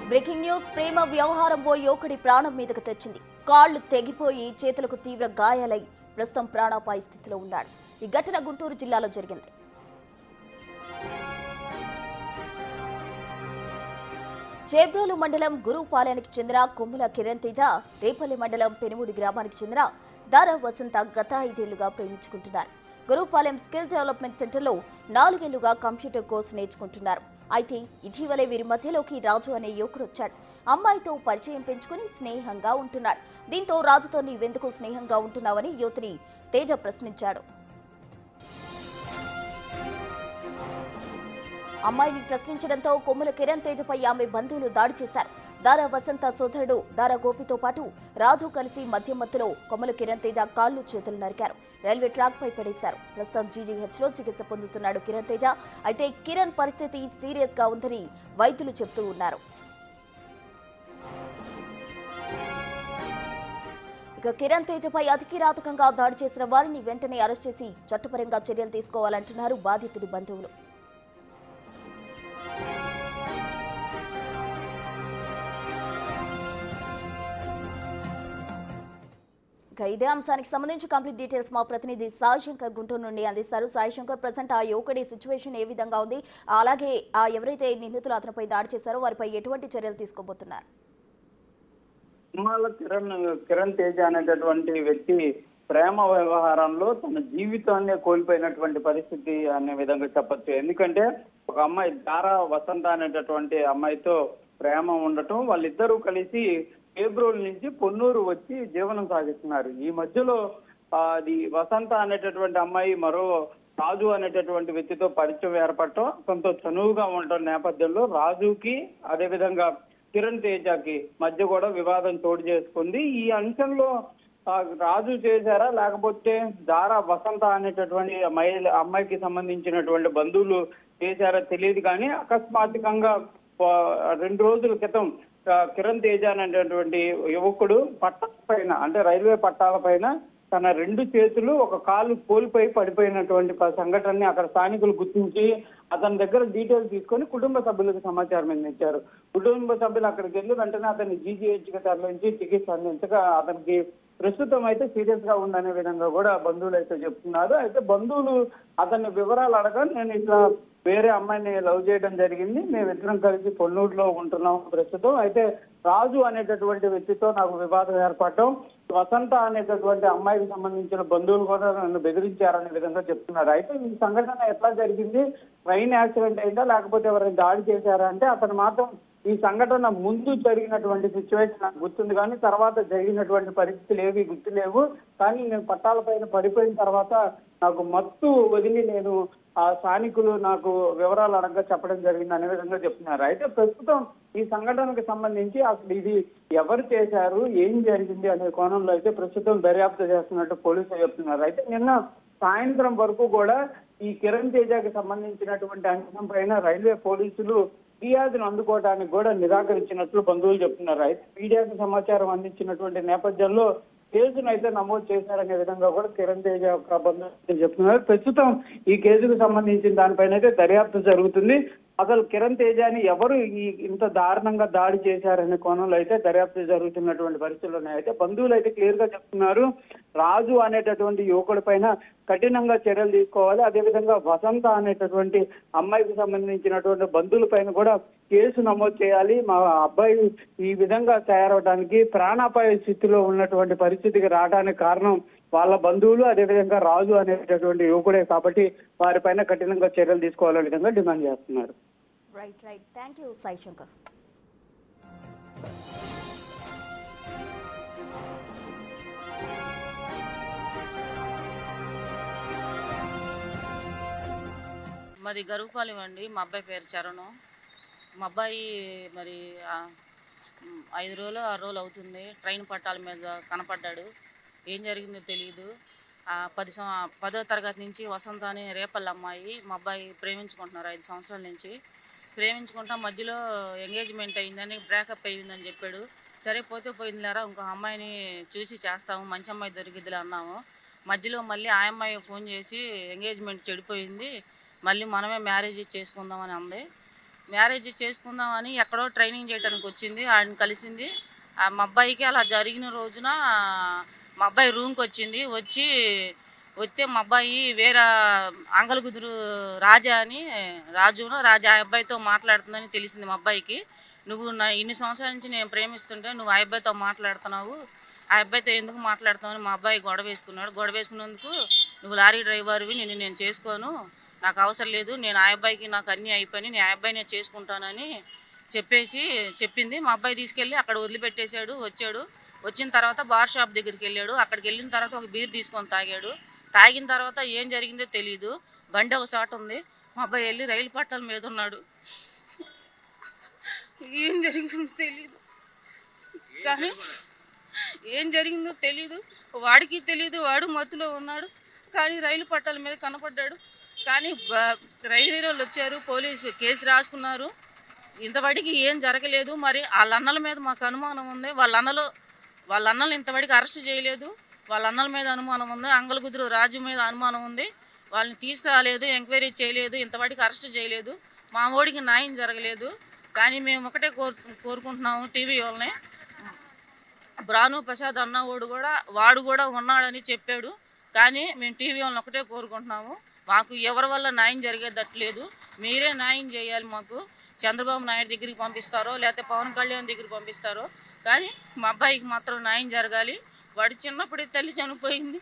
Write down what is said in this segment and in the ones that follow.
Breaking news. ప్రేమ వ్యవహారం ఓ యువకుడి ప్రాణం మీదకు తెచ్చింది. కాళ్లు తెగిపోయి చేతులకు తీవ్ర గాయాలై ప్రస్తుతం ప్రాణాపాయ స్థితిలో ఉన్నాడు. ఈ ఘటన గుంటూరు జిల్లాలో జరిగింది. చేబ్రోలు మండలం గురుపాలెనికి చెందిన కొమ్ముల కిరణ్ తేజ, రేపల్లి మండలం పెనుముడి గ్రామానికి చెందిన దార వసంత గత 5 ఏళ్లుగా ప్రేమించుకుంటున్నారు. గురుపాలెం స్కిల్ డెవలప్మెంట్ సెంటర్లో 4 ఏళ్లుగా కంప్యూటర్ కోర్సు నేర్చుకుంటున్నారు. అయితే ఇటీవలే వీరి మధ్యలోకి రాజు అనే యువకుడు వచ్చాడు. అమ్మాయితో పరిచయం పెంచుకుని స్నేహంగా ఉంటున్నాడు. దీంతో రాజుతో నీవెందుకు స్నేహంగా ఉంటున్నావని యువతిని తేజ ప్రశ్నించాడు. అమ్మాయిని ప్రశ్నించడంతో కొమ్ముల కిరణ్ తేజపై ఆమె బంధువులు దాడి చేశారు. దారా వసంత సోదరుడు దారా గోపితో పాటు రాజు కలిసి మధ్యలో కొమ్ముల కిరణ్ తేజ కాళ్లు చేతులు నరికారు. రైల్వే ట్రాక్ పై పడేశారు. ప్రస్తుతం జీజీహెచ్లో చికిత్స పొందుతున్నాడు కిరణ్ తేజ. అయితే కిరణ్ పరిస్థితి సీరియస్ గా ఉందని వైద్యులు చెబుతూ ఉన్నారు. ఇక కిరణ్ తేజపై అతి కిరాతకంగా దాడి చేసిన వారిని వెంటనే అరెస్ట్ చేసి చట్టపరంగా చర్యలు తీసుకోవాలంటున్నారు బాధితుడి బంధువులు. ఇదే అంశానికి సంబంధించి కంప్లీట్ డీటెయిల్స్ మా ప్రతినిధి సాయి శంకర్ గుంటూరు నుండి అందిస్తారు. సాయి శంకర్, ప్రజెంట్ ఆ యువకుడి సిచ్యువేషన్ ఏ విధంగా ఉంది? అలాగే ఎవరైతే నిందితులు అతనిపై దాడి చేశారో వారిపై ఎటువంటి చర్యలు తీసుకోబోతున్నారు? కిరణ్ తేజ అనేటటువంటి వ్యక్తి ప్రేమ వ్యవహారంలో తన జీవితాన్ని కోల్పోయినటువంటి పరిస్థితి అనే విధంగా చెప్పచ్చు. ఎందుకంటే ఒక అమ్మాయి దారా వసంత అనేటటువంటి అమ్మాయితో ప్రేమ ఉండటం, వాళ్ళిద్దరూ కలిసి ఏబ్రోల్ నుంచి పొన్నూరు వచ్చి జీవనం సాగిస్తున్నారు. ఈ మధ్యలో అది వసంత అనేటటువంటి అమ్మాయి మరో రాజు అనేటటువంటి వ్యక్తితో పరిచయం ఏర్పడటం, కొంత చనువుగా ఉండటం నేపథ్యంలో రాజుకి అదేవిధంగా కిరణ్ తేజకి మధ్య కూడా వివాదం చోటు చేసుకుంది. ఈ అంశంలో రాజు చేశారా లేకపోతే దారా వసంత అనేటటువంటి అమ్మాయికి సంబంధించినటువంటి బంధువులు చేశారా తెలియదు. కానీ అకస్మాత్తుకంగా 2 రోజుల క్రితం కిరణ్ తేజ అనేటటువంటి యువకుడు పట్టాల పైన, అంటే రైల్వే పట్టాల పైన తన 2 చేతులు ఒక కాలు కోల్పోయి పడిపోయినటువంటి సంఘటనని అక్కడ స్థానికులు గుర్తించి అతని దగ్గర డీటెయిల్స్ తీసుకొని కుటుంబ సభ్యులకు సమాచారం అందించారు. కుటుంబ సభ్యులు అక్కడికి వెళ్ళి వెంటనే అతన్ని జీజీహెచ్కి తరలించి చికిత్స అందించగా అతనికి ప్రస్తుతం అయితే సీరియస్ గా ఉందనే విధంగా కూడా బంధువులు అయితే చెప్తున్నారు. అయితే బంధువులు అతని వివరాలు అడగా, నేను ఇట్లా వేరే అమ్మాయిని లవ్ చేయడం జరిగింది, మేమిద్దరం కలిసి పొన్నూరులో ఉంటున్నాం ప్రస్తుతం. అయితే రాజు అనేటటువంటి వ్యక్తితో నాకు వివాదం ఏర్పడటం, వసంత అనేటటువంటి అమ్మాయికి సంబంధించిన బంధువులు కూడా నన్ను బెదిరించారనే విధంగా చెప్తున్నారు. అయితే ఈ సంఘటన ఎట్లా జరిగింది, ట్రైన్ యాక్సిడెంట్ అయిందా లేకపోతే ఎవరైనా దాడి చేశారా అంటే అతను మాత్రం ఈ సంఘటన ముందు జరిగినటువంటి సిచ్యువేషన్ నాకు గుర్తుంది, కానీ తర్వాత జరిగినటువంటి పరిస్థితులు ఏవి గుర్తులేవు. కానీ నేను పట్టాల పైన పడిపోయిన తర్వాత నాకు మత్తు వదిలి నేను ఆ స్థానికులు నాకు వివరాలు అడగగా చెప్పడం జరిగింది అనే విధంగా చెప్తున్నారు. అయితే ప్రస్తుతం ఈ సంఘటనకు సంబంధించి అసలు ఇది ఎవరు చేశారు, ఏం జరిగింది అనే కోణంలో అయితే ప్రస్తుతం దర్యాప్తు చేస్తున్నట్టు పోలీసులు చెప్తున్నారు. అయితే నిన్న సాయంత్రం వరకు కూడా ఈ కిరణ్ తేజకి సంబంధించినటువంటి అంశం పైన రైల్వే పోలీసులు ఫిర్యాదును అందుకోవడానికి కూడా నిరాకరించినట్లు బంధువులు చెప్తున్నారు. అయితే మీడియాకు సమాచారం అందించినటువంటి నేపథ్యంలో కేసును అయితే నమోదు చేశారనే విధంగా కూడా కిరణ్ తేజ యొక్క బంధువులు చెప్తున్నారు. ప్రస్తుతం ఈ కేసుకు సంబంధించిన దానిపైన అయితే దర్యాప్తు జరుగుతుంది. అసలు కిరణ్ తేజని ఎవరు ఇంత దారుణంగా దాడి చేశారనే కోణంలో అయితే దర్యాప్తు జరుగుతున్నటువంటి పరిస్థితులు ఉన్నాయి. అయితే బంధువులు అయితే క్లియర్ గా చెప్తున్నారు, రాజు అనేటటువంటి యువకుడి పైన కఠినంగా చర్యలు తీసుకోవాలి. అదేవిధంగా వసంత అనేటటువంటి అమ్మాయికి సంబంధించినటువంటి బంధువుల పైన కూడా కేసు నమోదు చేయాలి. మా అబ్బాయి ఈ విధంగా తయారవడానికి, ప్రాణాపాయ స్థితిలో ఉన్నటువంటి పరిస్థితికి రావడానికి కారణం వాళ్ళ బంధువులు, అదేవిధంగా రాజు అనేటటువంటి యువకుడే కాబట్టి వారిపైన కఠినంగా చర్యలు తీసుకోవాలనే విధంగా డిమాండ్ చేస్తున్నారు. Right. Thank you Sai Shankar. మాది గరుపాలెం అండి. మా అబ్బాయి పేరు చరణం. మా అబ్బాయి మరి 5 రోజులు 6 రోజులు అవుతుంది ట్రైన్ పట్టాల మీద కనపడ్డాడు. ఏం జరిగిందో తెలియదు. 10వ తరగతి నుంచి వసంత అని రేపల్లి అమ్మాయి మా అబ్బాయి ప్రేమించుకుంటున్నారు. 5 సంవత్సరాల నుంచి ప్రేమించుకుంటా మధ్యలో ఎంగేజ్మెంట్ అయిందని, బ్రేకప్ అయ్యిందని చెప్పాడు. సరే పోతే పోయిందిలేరా, ఇంకో అమ్మాయిని చూసి చేస్తాము, మంచి అమ్మాయి దొరికిద్దిలే అన్నాము. మధ్యలో మళ్ళీ ఆ అమ్మాయి ఫోన్ చేసి ఎంగేజ్మెంట్ చెడిపోయింది, మళ్ళీ మనమే మ్యారేజ్ చేసుకుందామని అంది. మ్యారేజ్ చేసుకుందామని ఎక్కడో ట్రైనింగ్ చేయడానికి వచ్చింది, ఆయన కలిసింది. మా అబ్బాయికి అలా జరిగిన రోజున మా అబ్బాయి రూమ్కి వచ్చింది. వస్తే మా అబ్బాయి వేరే అంగలగుదురు రాజా ఆ అబ్బాయితో మాట్లాడుతుందని తెలిసింది మా అబ్బాయికి. నువ్వు ఇన్ని సంవత్సరాల నుంచి నేను ప్రేమిస్తుంటే నువ్వు ఆ అబ్బాయితో మాట్లాడుతున్నావు, ఆ అబ్బాయితో ఎందుకు మాట్లాడుతావు అని మా అబ్బాయి గొడవ వేసుకున్నాడు. గొడవ వేసుకున్నందుకు నువ్వు లారీ డ్రైవర్వి, నేను చేసుకోను, నాకు అవసరం లేదు, నేను ఆ అబ్బాయికి నాకు అన్నీ అయిపోయి నేను ఆ అబ్బాయినే చేసుకుంటానని చెప్పింది. మా అబ్బాయి తీసుకెళ్ళి అక్కడ వదిలిపెట్టేశాడు. వచ్చిన తర్వాత బార్ షాప్ దగ్గరికి వెళ్ళాడు. అక్కడికి వెళ్ళిన తర్వాత ఒక బీర్ తీసుకొని తాగాడు. తాగిన తర్వాత ఏం జరిగిందో తెలియదు. బండి ఒక చోట ఉంది, మా అబ్బాయి వెళ్ళి రైలు పట్టాల మీద ఉన్నాడు. ఏం జరిగిందో తెలీదు, కానీ ఏం జరిగిందో తెలీదు, వాడికి తెలీదు, వాడు మత్తులో ఉన్నాడు. కానీ రైలు పట్టాల మీద కనపడ్డాడు. కానీ రైల్వే వాళ్ళు వచ్చారు, పోలీసు కేసు రాసుకున్నారు. ఇంతవరకు ఏం జరగలేదు. మరి వాళ్ళ అన్నల మీద మాకు అనుమానం ఉంది. వాళ్ళ అన్నలు ఇంతవరకు అరెస్ట్ చేయలేదు. వాళ్ళ అన్నల మీద అనుమానం ఉంది. అంగలగుదురు రాజు మీద అనుమానం ఉంది. వాళ్ళని తీసుకురాలేదు, ఎంక్వైరీ చేయలేదు, ఇంతవరకు అరెస్ట్ చేయలేదు. మా ఓడికి న్యాయం జరగలేదు. కానీ మేము ఒకటే కోరుకుంటున్నాము టీవీ వాళ్ళని, బ్రాను ప్రసాద్ అన్న వాడు కూడా ఉన్నాడని చెప్పాడు. కానీ మేము టీవీ వాళ్ళని ఒకటే కోరుకుంటున్నాము, మాకు ఎవరి వల్ల న్యాయం జరిగేటట్లేదు, మీరే న్యాయం చేయాలి. మాకు చంద్రబాబు నాయుడు దగ్గరికి పంపిస్తారో లేకపోతే పవన్ కళ్యాణ్ దగ్గరికి పంపిస్తారో, కానీ మా అబ్బాయికి మాత్రం న్యాయం జరగాలి. వాడు చిన్నప్పుడే తల్లి చనిపోయింది,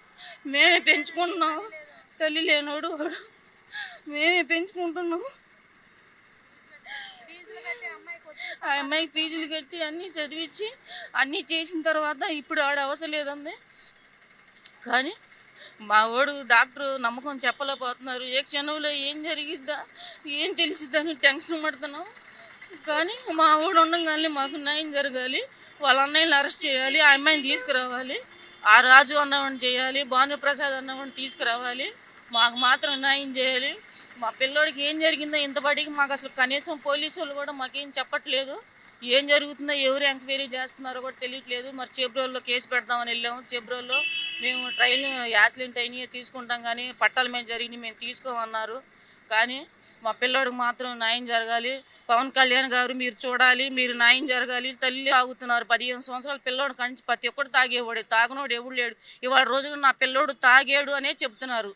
మేమే పెంచుకుంటున్నాము. తల్లి లేనోడు వాడు, మేమే పెంచుకుంటున్నాము. ఆ అమ్మాయికి ఫీజులు కట్టి అన్నీ చదివించి అన్నీ చేసిన తర్వాత ఇప్పుడు ఆడ అవసరం లేదండి. కానీ మా వాడు డాక్టర్ నమ్మకం చెప్పలేకపోతున్నారు. ఏ క్షణంలో ఏం జరిగిద్దా ఏం తెలిసిద్దని టెన్షన్ పడుతున్నాం. కానీ మా వాడు ఉండగానే మాకు న్యాయం జరగాలి. వాళ్ళ అన్నయ్యని అరెస్ట్ చేయాలి, ఆ అమ్మాయిని తీసుకురావాలి, ఆ రాజు అన్నవాడిని చేయాలి, భానుప్రసాద్ అన్నవాడిని తీసుకురావాలి. మాకు మాత్రం న్యాయం చేయాలి. మా పిల్లోడికి ఏం జరిగిందో ఇంతపాటికి మాకు అసలు కనీసం పోలీసు వాళ్ళు కూడా మాకేం చెప్పట్లేదు. ఏం జరుగుతుందో ఎవరు ఎంక్వైరీ చేస్తున్నారో కూడా తెలియట్లేదు. మరి చేబ్రోల్లో కేసు పెడదామని వెళ్ళాము. చేబ్రోల్లో మేము ట్రైన్ యాక్సిడెంట్ అయినాయి తీసుకుంటాం, కానీ పట్టాల మీద జరిగినాయి మేము తీసుకోమన్నారు. కానీ మా పిల్లోడికి మాత్రం న్యాయం జరగాలి. పవన్ కళ్యాణ్ గారు మీరు చూడాలి, మీరు న్యాయం జరగాలి. తల్లి తాగుతున్నారు, 15 సంవత్సరాల పిల్లోడు కంచి ప్రతి ఒక్కడు తాగేవాడే, తాగనోడు ఎవడు లేడు. ఇవాళ రోజున నా పిల్లోడు తాగాడు అనే చెప్తున్నారు.